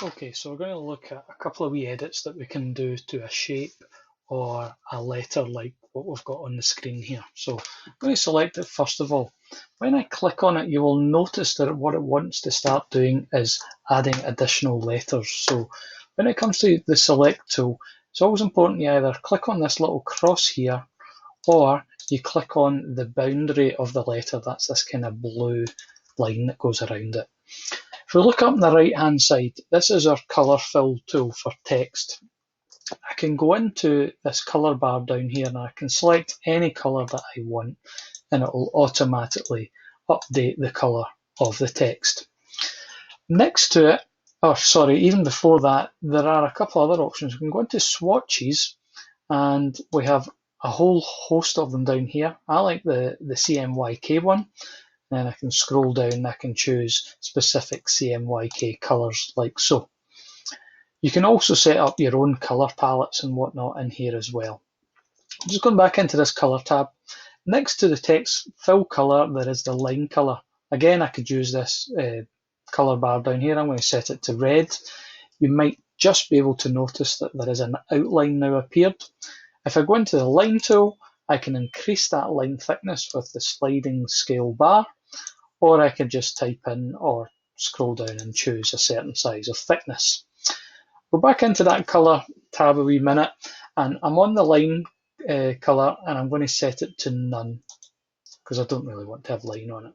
Okay, so we're going to look at a couple of wee edits that we can do to a shape or a letter like what we've got on the screen here. So I'm going to select it first of all. When I click on it, you will notice that what it wants to start doing is adding additional letters. So when it comes to the select tool, it's always important you either click on this little cross here or you click on the boundary of the letter. That's this kind of blue line that goes around it. If we look up on the right hand side, this is our colour fill tool for text. I can go into this colour bar down here and I can select any colour that I want and it will automatically update the colour of the text. Next to it, or sorry, even before that, there are a couple other options. We can go into swatches and we have a whole host of them down here. I like the CMYK one. Then I can scroll down and I can choose specific CMYK colours like so. You can also set up your own colour palettes and whatnot in here as well. I'm just going back into this colour tab. Next to the text fill colour, there is the line colour. Again, I could use this colour bar down here. I'm going to set it to red. You might just be able to notice that there is an outline now appeared. If I go into the line tool, I can increase that line thickness with the sliding scale bar, or I could just type in or scroll down and choose a certain size of thickness. Go back into that colour tab a wee minute, and I'm on the line colour, and I'm going to set it to none, because I don't really want to have line on it.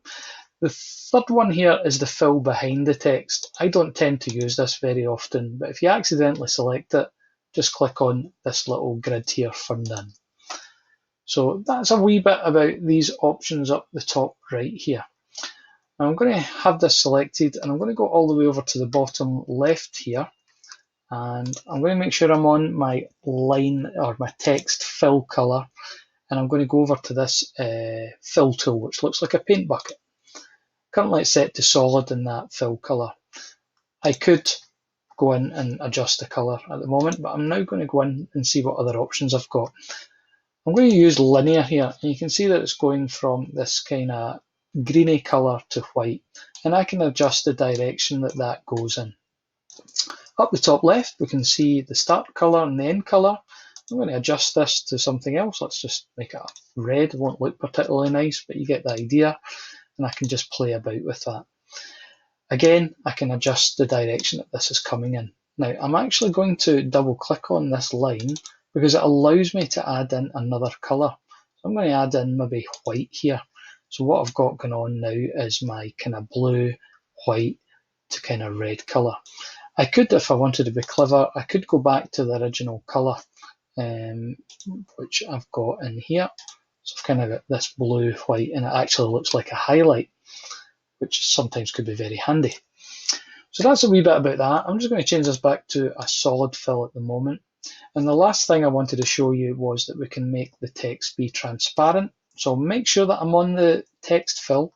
The third one here is the fill behind the text. I don't tend to use this very often, but if you accidentally select it, just click on this little grid here for none. So that's a wee bit about these options up the top right here. Now I'm going to have this selected and I'm going to go all the way over to the bottom left here, and I'm going to make sure I'm on my line or my text fill colour, and I'm going to go over to this fill tool which looks like a paint bucket. Currently it's set to solid in that fill colour. I could go in and adjust the colour at the moment, but I'm now going to go in and see what other options I've got. I'm going to use linear here, and you can see that it's going from this kind of greeny colour to white, and I can adjust the direction that that goes in. Up the top left we can see the start colour and the end colour. I'm going to adjust this to something else. Let's just make it red. It won't look particularly nice, but you get the idea, and I can just play about with that. Again, I can adjust the direction that this is coming in. Now I'm actually going to double click on this line because it allows me to add in another colour. So I'm going to add in maybe white here. So what I've got going on now is my kind of blue, white to kind of red colour. I could, if I wanted to be clever, I could go back to the original colour, which I've got in here. So I've kind of got this blue, white, and it actually looks like a highlight, which sometimes could be very handy. So that's a wee bit about that. I'm just going to change this back to a solid fill at the moment. And the last thing I wanted to show you was that we can make the text be transparent. So make sure that I'm on the text fill.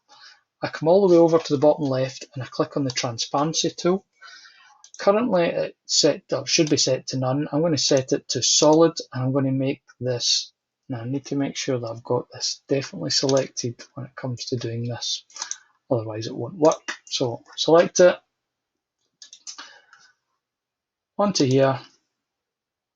I come all the way over to the bottom left and I click on the transparency tool. Currently it's set, or should be set to none. I'm going to set it to solid, and I'm going to make this, now I need to make sure that I've got this definitely selected when it comes to doing this, otherwise it won't work. So select it, onto here,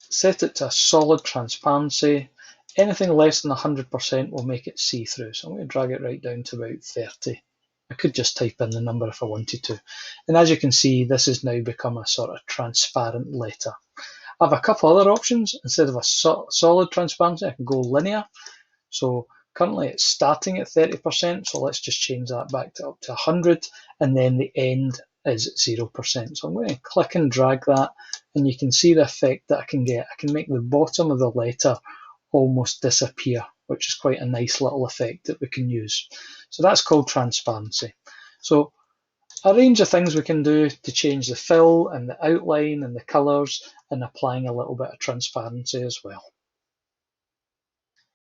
set it to a solid transparency. Anything less than 100% will make it see-through, so I'm going to drag it right down to about 30. I could just type in the number if I wanted to. And as you can see, this has now become a sort of transparent letter. I have a couple other options. Instead of a solid transparency, I can go linear. So currently it's starting at 30%, so let's just change that back to up to 100, and then the end is 0%. So I'm going to click and drag that, and you can see the effect that I can get. I can make the bottom of the letter almost disappear, which is quite a nice little effect that we can use. So that's called transparency. So a range of things we can do to change the fill and the outline and the colours, and applying a little bit of transparency as well.